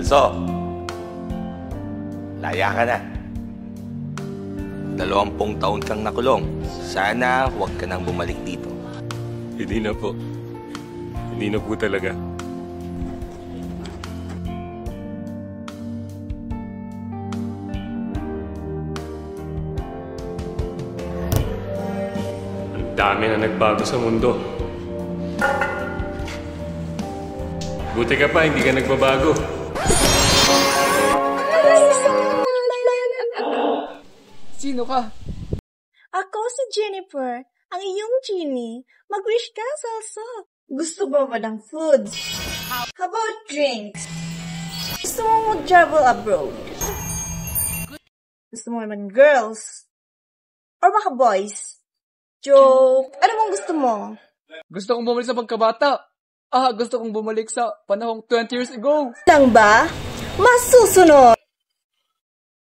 So, laya ka na. 20 taon kang nakulong. Sana huwag ka nang bumalik dito. Hindi na po. Hindi na po talaga. Ang dami na nagbago sa mundo. Buti ka pa, hindi ka nagbabago. Sino ka? Ako si Jennifer, ang iyong genie. Mag-wish ka, Salsa. Gusto mo ba ng foods? How about drinks? Gusto mo mag-travel abroad? Gusto mo naman girls? Or baka boys? Joke. Ano mong gusto mo? Gusto kong bumalik sa pagkabata. Gusto kong bumalik sa panahong 20 years ago. Lang ba? Masusunod!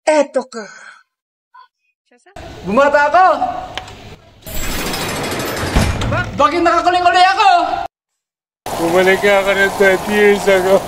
Eto ka. Bumata ako! Bakit nakakuling-uli ako? Bumalik ka ng 20 years ago.